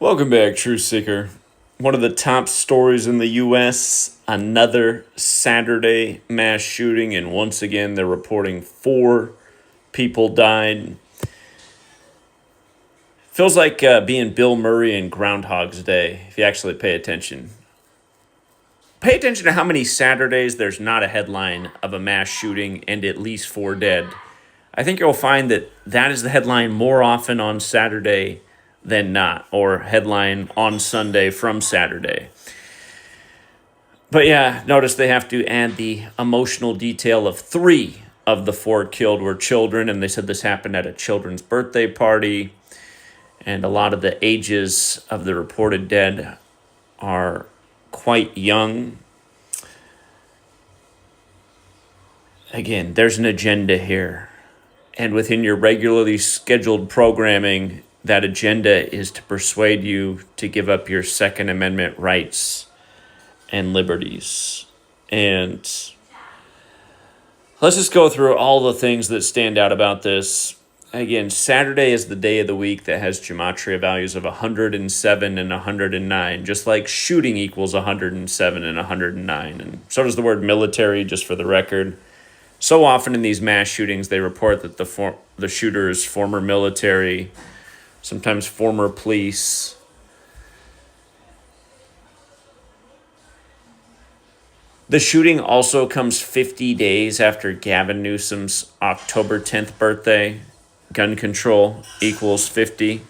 Welcome back, Truth Seeker. One of the top stories in the U.S., another Saturday mass shooting, and once again they're reporting 4 people died. Feels like being Bill Murray in Groundhog's Day, if you actually pay attention. Pay attention to how many Saturdays there's not a headline of a mass shooting and at least 4 dead. I think you'll find that is the headline more often on Saturday than not, or headline on Sunday from Saturday. But yeah, notice they have to add the emotional detail of 3 of the 4 killed were children, and they said this happened at a children's birthday party, and a lot of the ages of the reported dead are quite young. Again, there's an agenda here, and within your regularly scheduled programming, that agenda is to persuade you to give up your Second Amendment rights and liberties. And let's just go through all the things that stand out about this. Again, Saturday is the day of the week that has Gematria values of 107 and 109, just like shooting equals 107 and 109. And so does the word military, just for the record. So often in these mass shootings, they report that the shooter is former military, sometimes former police. The shooting also comes 50 days after Gavin Newsom's October 10th birthday. Gun control equals 50.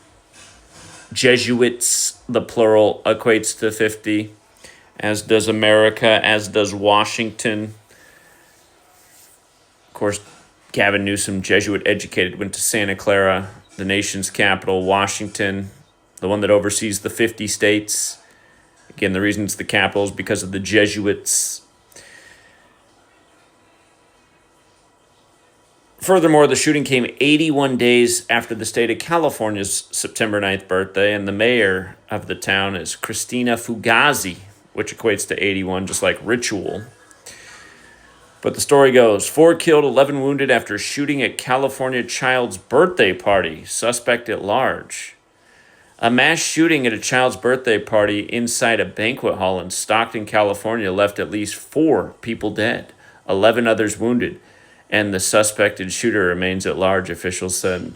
Jesuits, the plural, equates to 50, as does America, as does Washington. Of course, Gavin Newsom, Jesuit educated, went to Santa Clara, the nation's capital, Washington, the one that oversees the 50 states. Again, the reason it's the capital is because of the Jesuits. Furthermore, the shooting came 81 days after the state of California's September 9th birthday, and the mayor of the town is Christina Fugazi, which equates to 81, just like ritual. But the story goes, 4 killed, 11 wounded after shooting at California child's birthday party. Suspect at large. A mass shooting at a child's birthday party inside a banquet hall in Stockton, California left at least 4 people dead, 11 others wounded, and the suspected shooter remains at large, officials said.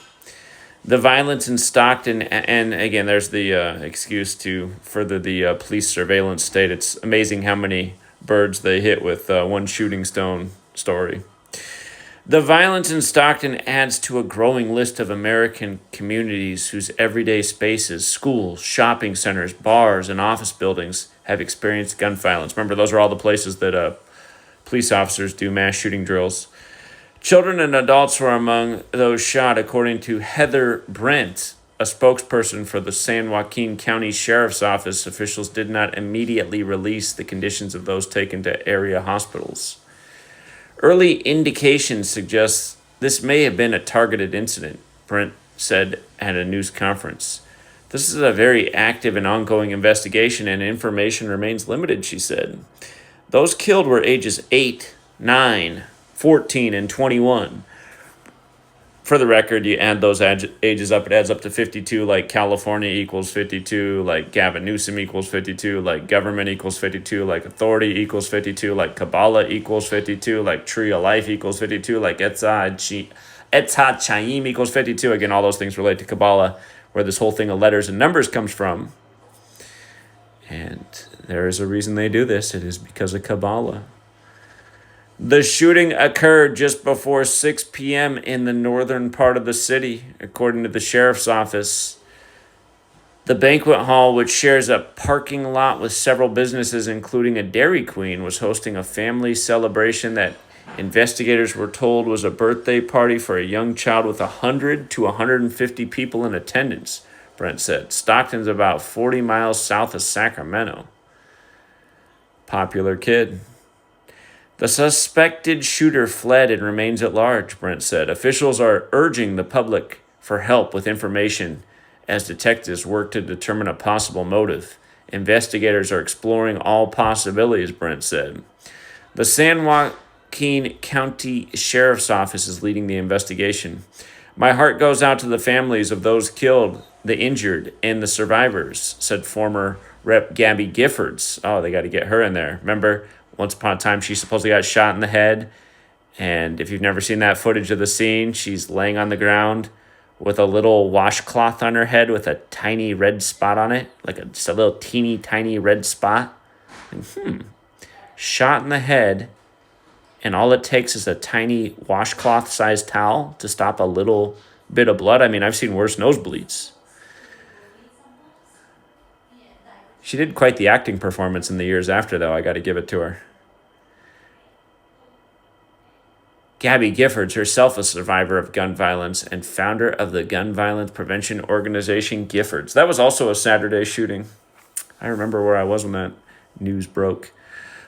The violence in Stockton, and again, there's the excuse to further the police surveillance state. It's amazing how many birds they hit with one shooting stone story. The violence in Stockton adds to a growing list of American communities whose everyday spaces, schools, shopping centers, bars, and office buildings have experienced gun violence. Remember, those are all the places that police officers do mass shooting drills. Children and adults were among those shot, according to Heather Brent, a spokesperson for the San Joaquin County Sheriff's Office. Officials did not immediately release the conditions of those taken to area hospitals. Early indications suggest this may have been a targeted incident, Brent said at a news conference. This is a very active and ongoing investigation, and information remains limited, she said. Those killed were ages 8, 9, 14, and 21. For the record, you add those ages up, it adds up to 52, like California equals 52, like Gavin Newsom equals 52, like government equals 52, like authority equals 52, like Kabbalah equals 52, like Tree of Life equals 52, like Etzad Chaim equals 52. Again, all those things relate to Kabbalah, where this whole thing of letters and numbers comes from. And there is a reason they do this. It is because of Kabbalah. The shooting occurred just before 6 p.m. in the northern part of the city, according to the sheriff's office. The banquet hall, which shares a parking lot with several businesses, including a Dairy Queen, was hosting a family celebration that investigators were told was a birthday party for a young child with 100 to 150 people in attendance, Brent said. Stockton's about 40 miles south of Sacramento. Popular kid. The suspected shooter fled and remains at large, Brent said. Officials are urging the public for help with information as detectives work to determine a possible motive. Investigators are exploring all possibilities, Brent said. The San Joaquin County Sheriff's Office is leading the investigation. My heart goes out to the families of those killed, the injured, and the survivors, said former Rep. Gabby Giffords. Oh, they got to get her in there. Remember, once upon a time, she supposedly got shot in the head. And if you've never seen that footage of the scene, she's laying on the ground with a little washcloth on her head with a tiny red spot on it, like just a little teeny tiny red spot. And, shot in the head, and all it takes is a tiny washcloth-sized towel to stop a little bit of blood. I mean, I've seen worse nosebleeds. She did quite the acting performance in the years after, though. I got to give it to her. Gabby Giffords, herself a survivor of gun violence and founder of the gun violence prevention organization Giffords. That was also a Saturday shooting. I remember where I was when that news broke.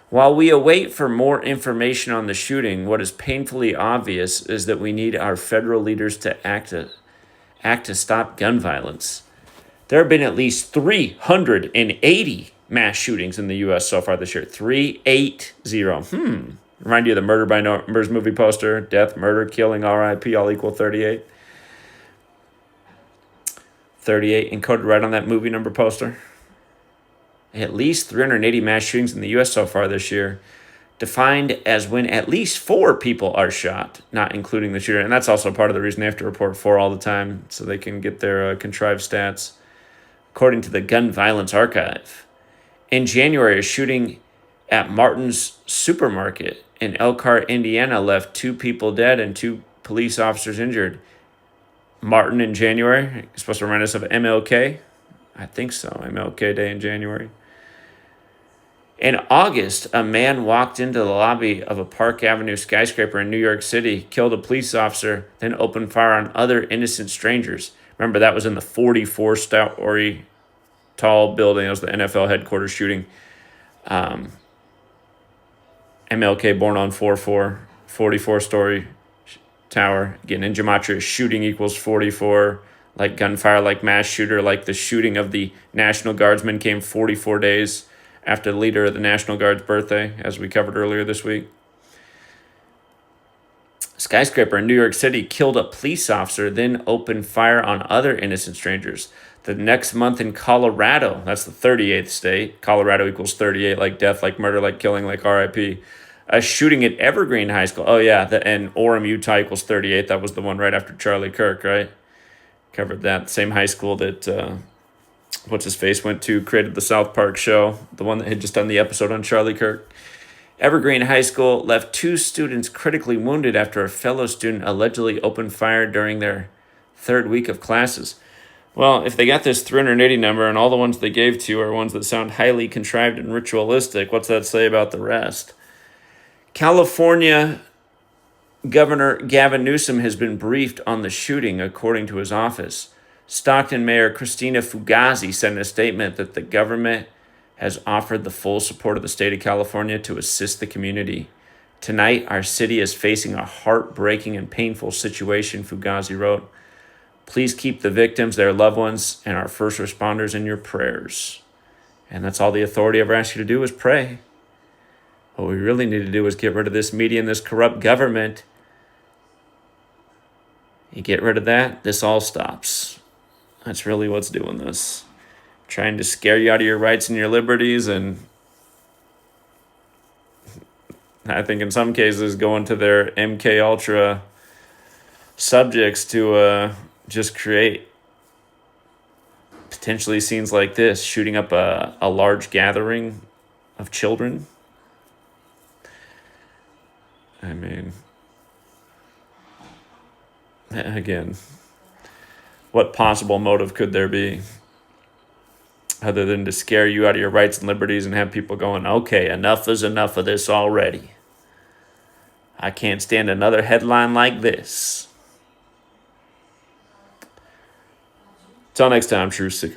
While we await for more information on the shooting, what is painfully obvious is that we need our federal leaders to act to stop gun violence. There have been at least 380 mass shootings in the U.S. so far this year. 380. Remind you of the Murder by Numbers movie poster. Death, murder, killing, RIP, all equal 38. 38 encoded right on that movie number poster. At least 380 mass shootings in the U.S. so far this year, defined as when at least 4 people are shot, not including the shooter. And that's also part of the reason they have to report 4 all the time, so they can get their contrived stats. According to the Gun Violence Archive, in January, a shooting at Martin's Supermarket in Elkhart, Indiana, left 2 people dead and 2 police officers injured. Martin in January, supposed to remind us of MLK? I think so, MLK Day in January. In August, a man walked into the lobby of a Park Avenue skyscraper in New York City, killed a police officer, then opened fire on other innocent strangers. Remember, that was in the 44-story tall building. It was the NFL headquarters shooting. MLK born on 44-story tower. Again, in Gematria, shooting equals 44. Like gunfire, like mass shooter, like the shooting of the National Guardsman came 44 days after the leader of the National Guard's birthday, as we covered earlier this week. Skyscraper in New York City killed a police officer, then opened fire on other innocent strangers. The next month in Colorado, that's the 38th state. Colorado equals 38, like death, like murder, like killing, like RIP. A shooting at Evergreen High School. Oh, yeah, and Orem, Utah equals 38. That was the one right after Charlie Kirk, right? Covered that. Same high school that, what's-his-face went to, created the South Park show, the one that had just done the episode on Charlie Kirk. Evergreen High School left 2 students critically wounded after a fellow student allegedly opened fire during their 3rd week of classes. Well, if they got this 380 number and all the ones they gave to are ones that sound highly contrived and ritualistic, what's that say about the rest? California Governor Gavin Newsom has been briefed on the shooting, according to his office. Stockton Mayor Christina Fugazi said in a statement that the government has offered the full support of the state of California to assist the community. Tonight, our city is facing a heartbreaking and painful situation, Fugazi wrote. Please keep the victims, their loved ones, and our first responders in your prayers. And that's all the authority ever asks you to do is pray. What we really need to do is get rid of this media and this corrupt government. You get rid of that, this all stops. That's really what's doing this. Trying to scare you out of your rights and your liberties, and I think in some cases going to their MK Ultra subjects to just create potentially scenes like this, shooting up a large gathering of children. I mean, again, what possible motive could there be other than to scare you out of your rights and liberties and have people going, okay, enough is enough of this already. I can't stand another headline like this. Till next time, Truth Seeker.